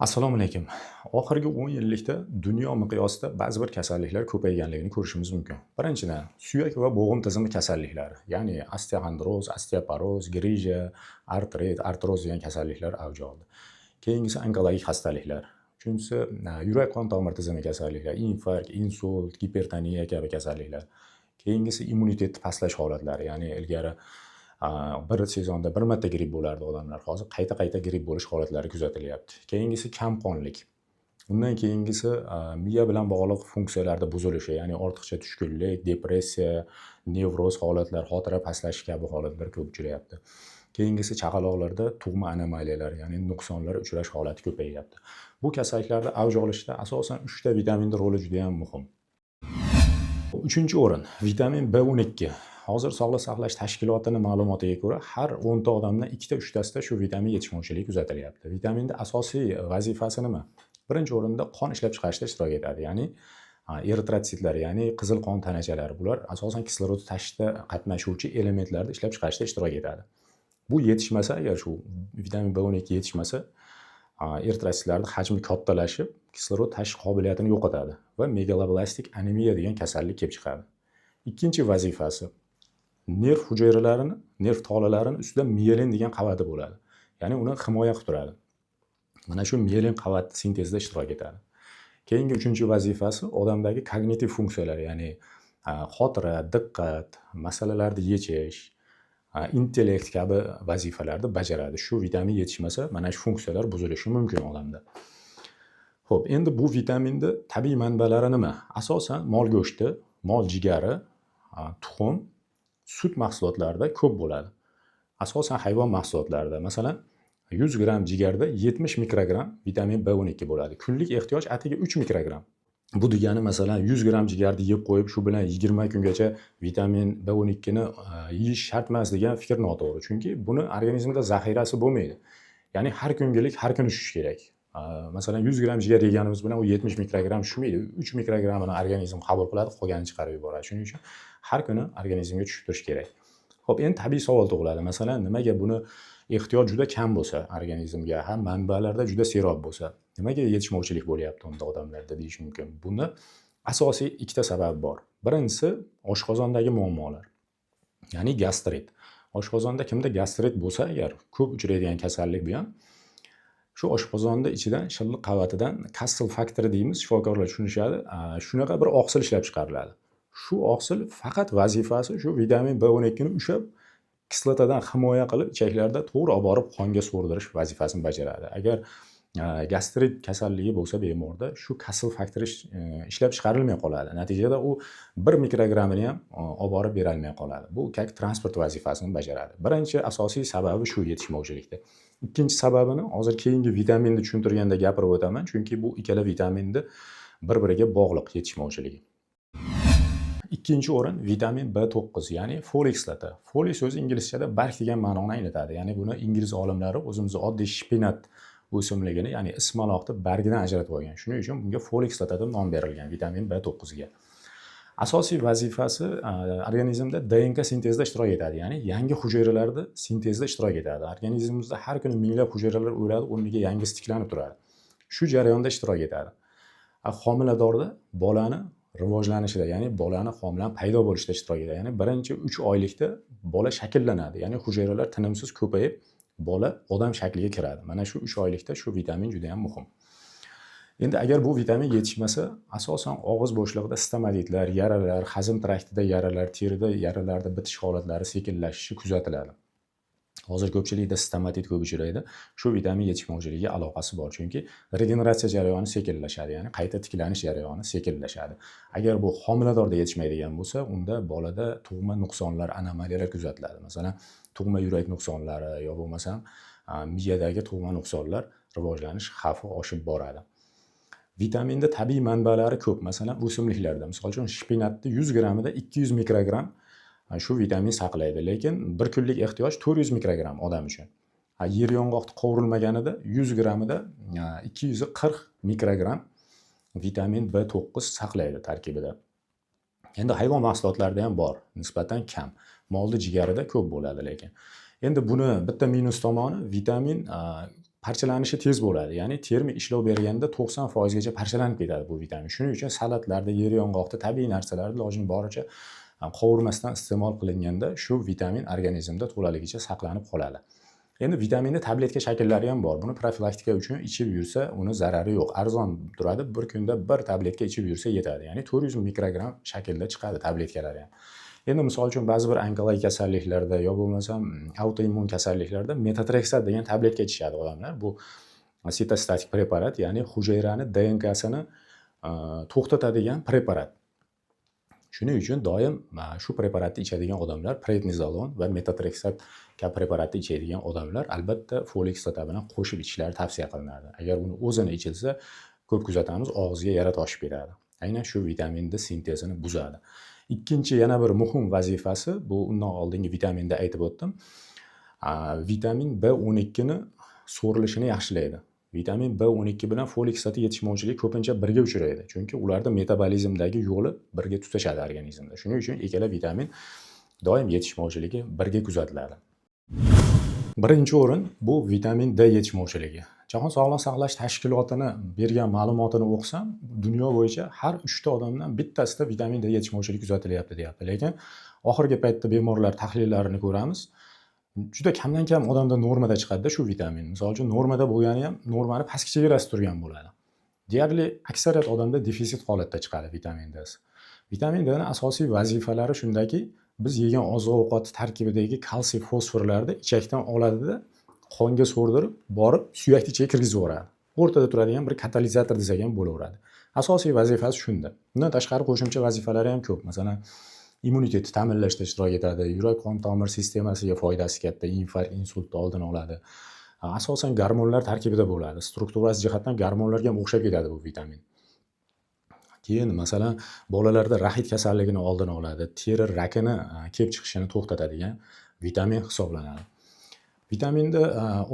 Assalomu alaykum. Oxirgi 10 yillikda dunyo miqyosida ba'zi bir kasalliklar ko'payganligini ko'rishimiz mumkin. Birinchidan, suyak va bo'g'im tizimi kasalliklari, ya'ni osteoxondroz, osteoporoz, grija, artrit, artroz degan kasalliklar avj oldi. Keyingisi onkologik xastaliklar. Uchinchisi, yurak qon tomir tizimi kasalliklari, infarkt, insult, gipertoniya kabi kasalliklar. Keyingisi immunitetni pastlash holatlari, ya'ni ilgari bir sezonda bir marta gripp bo'lardi odamlar. Hozir qayta gripp bo'lish holatlari kuzatilyapti. Keyingisi kamqonlik. Undan keyingisi miya bilan bog'liq funksiyalarda buzilishi, ya'ni ortiqcha tushkunlik, depressiya, nevroz holatlar, xotira pastlashi kabi holatlar ko'p uchrayapti. Keyingisi chaqaloqlarda tug'ma anomaliyalari, ya'ni nuqsonlar uchrash holati ko'payyapti. Bu kasalliklarda avj olishda asosan 3 ta vitaminning roli juda ham muhim. 3-o'rin vitamin B12. Hozir Sog'liqni saqlash tashkilotining ma'lumotiga ko'ra, har 10 ta odamdan 2 ta 3 tasida shu vitamin yetishmovchiligi kuzatilyapti. Vitaminning asosiy vazifasi nima? Birinchi o'rinda qon ishlab chiqarishda ishtirok etadi, ya'ni eritrotsitlar, ya'ni qizil qon tanachalari. Bular asosan kislorodni tashishda qatnashuvchi elementlarni ishlab chiqarishda ishtirok etadi. Bu yetishmasa, agar shu vitamin B12 yetishmasa, eritrotsitlarning hajmi kattalashib, kislorod tashish qobiliyatini yo'qotadi va megaloblastik anemiya degan kasallik kelib chiqadi. Ikkinchi vazifasi, nerv hujayralarini, nerv tolalarini ustida miyelin degan qavati bo'ladi. Ya'ni uni himoya qilib turadi. Mana shu miyelin qavati sintezida ishtirok etadi. Keyingi uchinchi vazifasi odamdagi kognitiv funksiyalar, ya'ni xotira, diqqat, masalalarni yechish, intellekt kabi vazifalarni bajaradi. Shu vitamin yetishmasa, mana shu funksiyalar buzilishi mumkin odamda. Xo'p, endi bu vitaminning tabiiy manbalari nima? Asosan mol go'shti, mol jigari, tuxum, sut mahsulotlarida ko'p bo'ladi. Asosan hayvon mahsulotlarida, masalan, 100 gram jigarda 70 mikrogram vitamin B12 bo'ladi. Kunlik ehtiyoj atigi 3 mikrogram. Bu degani masalan 100 gram jigarni yeb qo'yib, shu bilan 20 kungacha vitamin B12 ni yeyish shart emas degan fikr noto'g'ri. Chunki buni organizmda zaxirasi bo'lmaydi. Ya'ni har kungilik, har kuni tushish kerak. Masalan 100 gram jigar yeganimiz bilan u 70 mikrogram tushmaydi. 3 mikrogramini organizm qabul qiladi, qolganini chiqarib yuboradi. Shuning uchun har kuni organizmga tushib turish kerak. Xo'p, endi tabiiy savol tug'iladi. Masalan, nimaga buni ehtiyoj juda kam bo'lsa organizmga, ham manbalarda juda serob bo'lsa, nimaga yetishmovchilik bo'lyapti unda odamlarda deyish mumkin. Bunda asosiy ikkita sabab bor. Birinchisi oshqozondagi muammolar. Ya'ni gastrit. Oshqozonda kimda gastrit bo'lsa agar, ko'p uchraydigan kasallik bu ham. Shu oshqozonda ichidan shilliq qavatidan Kassel faktori deymiz, shifokorlar tushunishadi. Shunaqa bir oqsil ishlab chiqariladi. Shu oqsil faqat vazifasi shu vitamin B12 ni ushlab kislotadan himoya qilib ichaklarda to'g'ri olib borib qonga so'rdirish vazifasini bajaradi. Agar gastrit kasalligi bo'lsa bemorda, shu Kassel faktori ishlab chiqarilmay qoladi. Natijada u 1 mikrogrammini ham olib borib bera olmay qoladi. Bu transport vazifasini bajaradi. Birinchi asosiy sababi shu yetishmovchilikda. Ikkinchi sababini hozir keyingi vitaminni tushuntirganda gapirib o'taman, chunki bu ikkala vitaminni bir-biriga bog'liq yetishmovchiligi. Ikkinchi o'rin vitamin B9, ya'ni folik kislota. Folik so'zi inglizchada barg degan ma'noni anglatadi. Ya'ni buni ingliz olimlari o'zimiz oddiy shpinat o'simligini, ya'ni ismaloqni bargidan ajratib olgan. Shuning uchun bunga folik kislota deb nom berilgan vitamin B9 ga. Asosiy vazifasi organizmda DNK sintezida ishtirok etadi, ya'ni yangi hujayralarni sintezida ishtirok etadi. Organizmimizda har kuni minglab hujayralar o'ladi, o'rniga yangisi tiklanib turadi. Shu jarayonda ishtirok etadi. Homiladorda bolani rivojlanishida, ya'ni bolani homilani paydo bo'lishida ishtirok etadi. Ya'ni birinchi 3 oylikda bola shakllanadi, ya'ni hujayralar tinimsiz ko'payib, bola odam shakliga kiradi. Mana shu 3 oylikda shu vitamin juda ham muhim. Endi agar bu vitamin yetishmasa, asosan og'iz bo'shlig'ida stomatitlar, yaralar, hazm traktida yaralar, terida yaralarda bitish holatlari sekinlashishi kuzatiladi. Hozir ko'pchilikda stomatit ko'p uchraydi. Shu vitamin yetishmovchiligiga aloqasi bor, chunki regeneratsiya jarayoni sekinlashadi, ya'ni qayta tiklanish jarayoni sekinlashadi. Agar bu homiladorda yetishmaydigan bo'lsa, unda bolada tug'ma nuqsonlar, anomaliyalar kuzatiladi. Masalan, tug'ma yurak nuqsonlari yo bo'lmasam miyadagi tug'ma nuqsonlar rivojlanish xavfi oshib boradi. Vitaminda tabiiy manbalari ko'p. Masalan, o'simliklarda, misol uchun shpinatni 100 gramida 200 mikrogram shu vitamin saqlaydi, lekin bir kunlik ehtiyoj 400 mikrogram odam uchun. Yer yong'oqni qovurilmaganida 100 gramida 240 mikrogram vitamin B9 saqlaydi tarkibida. Endi hayvon mahsulotlarida ham bor, nisbatan kam. Molni jigarida ko'p bo'ladi lekin. Endi buni bitta minus tomoni vitamin parchalanishi tez bo'ladi. Ya'ni termik ishlov berganda 90% gacha parchalanib ketadi bu vitamin. Shuning uchun salatlarda, yer yong'oqda, tabiiy narsalarni ilojini boricha qovurmasdan iste'mol qilinganda shu vitamin organizmda to'laligicha saqlanib qoladi. Endi vitaminni tabletka shakllari ham bor. Buni profilaktika uchun ichib yursa, uni zarari yo'q. Arzon turadi. Bir kunda bir tabletka ichib yursa yetadi. Ya'ni 400 mikrogram shaklda chiqadi tabletkalar ham. Endi misol uchun ba'zi bir onkologik kasalliklarda yo bo'lmasam autoimmun kasalliklarda metatrexat degan tabletka ichishadi odamlar. Bu sitostatik preparat, ya'ni hujayrani DNKsini to'xtatadigan preparat. Shuning uchun doim shu preparatni ichadigan odamlar, prednizolon va metatrexat kabi preparatni ichadigan odamlar albatta folik kislota bilan qo'shib ichishlari tavsiya qilinadi. Agar uni o'zini ichilsa, ko'p kuzatamiz, og'izga yara toshib beradi. Aynan shu vitamin D sintezini buzadi. Ikkinchi yana bir muhim vazifasi, bu undan oldingi vitaminda aytib o'tdim. Vitamin B12 ni so'rilishini yaxshilaydi. Vitamin B12 bilan folik kislota yetishmovchiligi ko'pincha birga uchraydi. Chunki ularda metabolizmdagi yo'li birga tutashadi organizmda. Shuning uchun ikkala vitamin doim yetishmovchiligi birga kuzatiladi. Birinchi o'rin bu vitamin D yetishmovchiligi. Jahon Sog'liqni saqlash tashkilotini bergan ma'lumotini o'qisam, dunyo bo'yicha har 3 ta odamdan bittasida vitamin D yetishmovchiligi kuzatilyapti deyapti. Lekin oxirgi paytda bemorlar tahlillarini ko'ramiz. Juda kamdan kam odamda normada chiqadi shu vitamin. Misol uchun normada bo'lgani ham normani pastki chegarasida turgan bo'ladi. Deyarli aksariyat odamda defitsit holatda chiqadi vitamin D. Vitamin D ning asosiy vazifalari shundaki, biz yegan oziq-ovqat tarkibidagi kalsiy fosforlarni ichakdan oladida qonga so'rdirib, borib suyakni ichiga kirgizib yuboradi. O'rtada turadigan bir katalizator desak ham bo'laveradi. Asosiy vazifasi shunda. Bundan tashqari qo'shimcha vazifalari ham ko'p. Masalan, immunitetni ta'minlashda ishtirok etadi, yurak-qon tomir sistemasiga foydasi katta, infarkt, insultni oldini oladi. Asosan gormonlar tarkibida bo'ladi. Strukturasi jihatdan gormonlarga ham o'xshab ketadi bu vitamin. Keyin masalan, bolalarda rahit kasalligini oldini oladi, teri rakini kelib chiqishini to'xtatadigan vitamin hisoblanadi. Vitaminda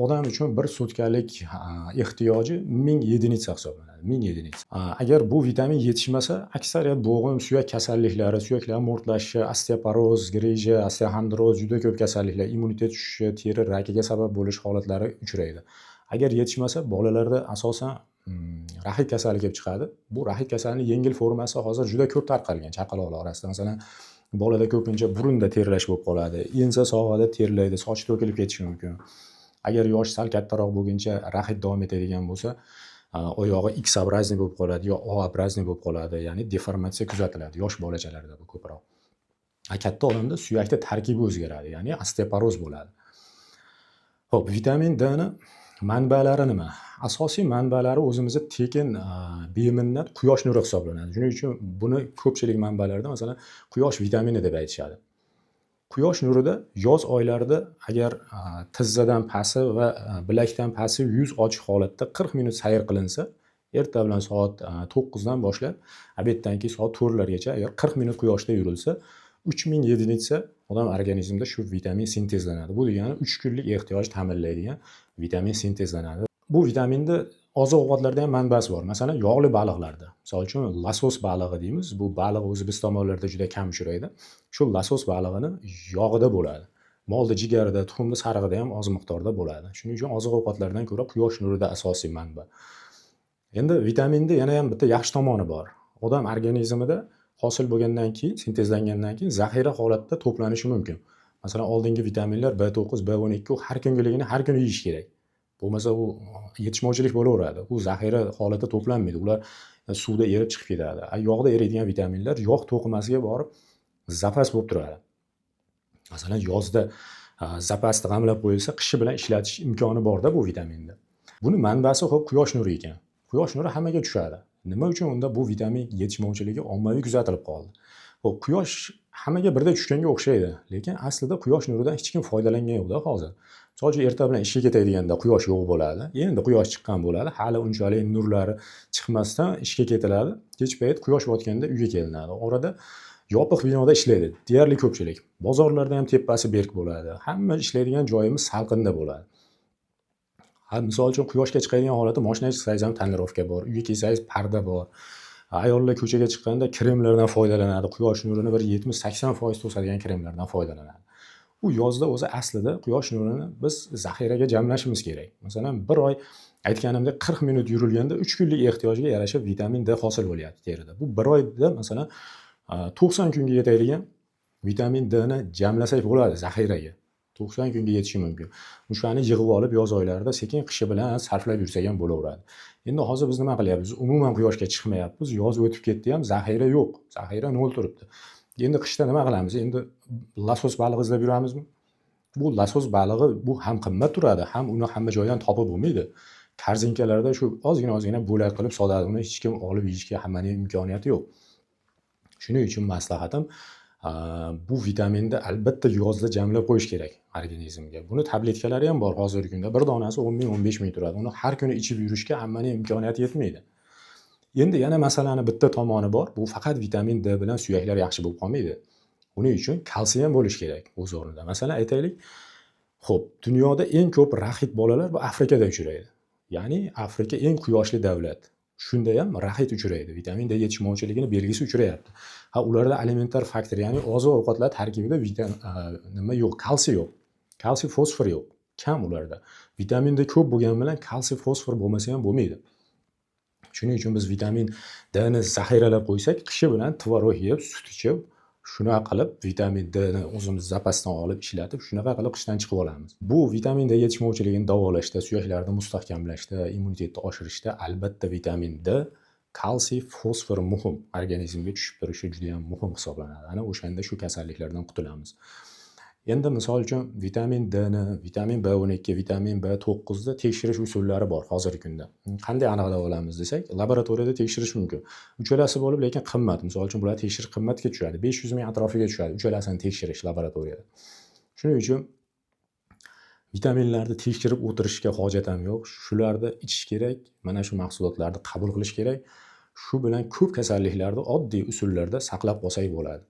odam uchun bir sutkalik ehtiyoji 1000 единица hisoblanadi. 1000 единица. Agar bu vitamin yetishmasa, aksariyat bo'g'im, suyak kasalliklari, suyaklar mo'rtlashishi, osteoporoz, grija, osteoxondroz, juda ko'p kasalliklar, immunitet tushishi, teri rakiga sabab bo'lish holatlari uchraydi. Agar yetishmasa, bolalarda asosan rahit kasalligi kelib chiqadi. Bu rahit kasalligining yengil formasi hozir juda ko'p tarqalgan chaqaloqlar orasida. Masalan, bolada ko'pincha burunda terlash bo'lib qoladi, ensa sog'ada terlaydi, soch to'kilib ketishi mumkin. Agar yosh sal kattaroq bo'lguncha rahit davom etadigan bo'lsa, oyog'i X obrazniy bo'lib qoladi yo O obrazniy bo'lib qoladi, ya'ni deformatsiya kuzatiladi yosh bolachalarda bu ko'proq. Katta odamda suyakda tarkibi o'zgaradi, ya'ni osteoporoz bo'ladi. Xo'p, vitamin D ni manbalari nima? Asosiy manbalari o'zimizda tekin beminnat quyosh nuri hisoblanadi. Shuning uchun buni ko'pchilik manbalarda masalan quyosh vitamini deb aytishadi. Quyosh nurida yoz oylarida agar tizzadan pasti va bilakdan pasti yuz ochiq holatda 40 minut sayr qilinsa, erta bilan soat 9 dan boshlab obeddan keyin soat 4 largacha agar 40 minut quyoshda yurilsa, 3000 единица odam organizmida shu vitamin sintezlanadi. Bu degani 3 kunlik ehtiyoj ta'minlaydigan vitamin sintezlanadi. Bu vitaminni oziq-ovqatlarda ham manbasi bor. Masalan, yog'li baliqlarda. Misol uchun lasos balig'i deymiz. Bu baliq o'zi biz tomonlarda juda kam uchraydi. Shu lasos balig'ini yog'ida bo'ladi. Molda, jigarida, tuxumni sarig'ida ham oz miqdorda bo'ladi. Shuning uchun oziq-ovqatlardan ko'ra quyosh nurida asosiy manba. Endi vitaminda yana ham bitta yaxshi tomoni bor. Odam organizmida hosil bo'lgandan keyin, sintezlangandan keyin zaxira holatda to'planishi mumkin. Masalan, oldingi vitaminlar B9, B12 har kungiligini har kuni yeyish kerak. Bo'lmasa u yetishmovchilik bo'laveradi. U zaxira holatda to'planmaydi. Ular suvda erib chiqib ketadi. Yog'da eriydigan vitaminlar yog' to'qimasiga borib zapas bo'lib turadi. Masalan, yozda zapasni g'amlab qo'yilsa, qishi bilan ishlatish imkoni borda bu vitaminda. Buni manbasi xo'p quyosh nuri ekan. Quyosh nuri hammaga tushadi. Nima uchun unda bu vitamin yetishmovchiligi ommaviy kuzatilib qoldi? Xo'p, quyosh hammaga birday tushganga o'xshaydi, lekin aslida quyosh nuridan hech kim foydalangan yo'q-da hozir. Misol uchun erta bilan ishga ketayotganda quyosh yo'q bo'ladi. Endi quyosh chiqqan bo'ladi. Hali unchalik nurlari chiqmasdan ishga ketiladi. Kech payt quyosh botganda uyga kelinadi. Orada yopiq binoda ishlaydi. Deyarli ko'pchilik. Bozorlarda ham tepasi berk bo'ladi. Hamma ishlaydigan joyimiz salqinda bo'ladi. Misol uchun quyoshga chiqadigan holatda mashinaga chiqsangiz ham tonirovka bor, uyga kelsangiz parda bor. Ayollar ko'chaga chiqqanda kremlardan foydalanadi. Quyosh nurini bir 70-80% to'sadigan kremlardan foydalanadi. U yozda o'zi aslida quyosh nurini biz zaxiraga jamlashimiz kerak. Masalan, bir oy aytganimdek 40 minut yurilganda 3 kunlik ehtiyojga yarasha vitamin D hosil bo'lyapti terida. Bu bir oyda masalan 90 kunga yetadigan vitamin D ni jamlasak bo'ladi zaxiraga. 90 kunga yetishi mumkin. O'shani yig'ib olib yoz oylarida sekin qishi bilan sarflab yursak ham bo'laveradi. Endi hozir biz nima qilyapmiz? Umuman quyoshga chiqmayapmiz. Yoz o'tib ketdi ham zaxira yo'q. Zaxira nol turibdi. Endi qishda nima qilamiz? Endi lasos baliq izlab yuramizmi? Bu lasos balig'i bu ham qimmat turadi, ham uni hamma joydan topib bo'lmaydi. Korzinkalarda shu ozgina bo'lak qilib sotadi. Uni hech kim olib yeyishga hammaning imkoniyati yo'q. Shuning uchun maslahatim bu vitaminni albatta yozda jamlab qo'yish kerak organizmga. Buni tabletkalari ham bor hozirgi kunda. Bir donasi 10 ming, 15 ming turadi. Uni har kuni ichib yurishga hammaning imkoniyati yetmaydi. Endi yana masalani bitta tomoni bor. Bu faqat vitamin D bilan suyaklar yaxshi bo'lib qolmaydi. Uning uchun kalsiy ham bo'lish kerak o'z o'rnida. Masalan, aytaylik, xo'p, dunyoda eng ko'p raxit bolalar bu Afrikada uchraydi. Ya'ni Afrika eng quyoshli davlat. Shunda ham raxit uchraydi. Vitamin D yetishmovchiligini belgisi uchrayapti. Ularda alimentar faktor, ya'ni oziq-ovqatlar tarkibida nima yo'q, kalsiy yo'q. Kalsiy fosfor yo'q. Kam ularda. Vitamin D ko'p bo'lgani bilan kalsiy fosfor bo'lmasa ham bo'lmaydi. Shuning uchun biz vitamin D ni zaxiralab qo'ysak, qishi bilan tvorog yeb, sut ichib, shunaqa qilib vitamin D ni o'zimiz zapasdan olib ishlatib, shunaqa qilib qishdan chiqib olamiz. Bu vitamin D yetishmovchiligini davolashda, suyaklarni mustahkamlashda, immunitetni oshirishda albatta vitamin D, kalsiy, fosfor muhim. Organizmga tushib turishi juda ham muhim hisoblanadi. Ana o'shanda shu kasalliklardan qutulamiz. Endi misol uchun vitamin D ni, vitamin B12, vitamin B9 da tekshirish usullari bor hozirgi kunda. Qanday aniqlab olamiz desak, laboratoriyada tekshirish mumkin. Uchalasi bo'lib, lekin qimmat. Misol uchun bular tekshirish qimmatga tushadi. 500 ming atrofiga tushadi uchalasini tekshirish laboratoriyada. Shuning uchun vitaminlarni tekshirib o'tirishga hojat ham yo'q. Shularni ichish kerak, mana shu mahsulotlarni qabul qilish kerak. Shu bilan ko'p kasalliklarni oddiy usullarda saqlab qolsak bo'ladi.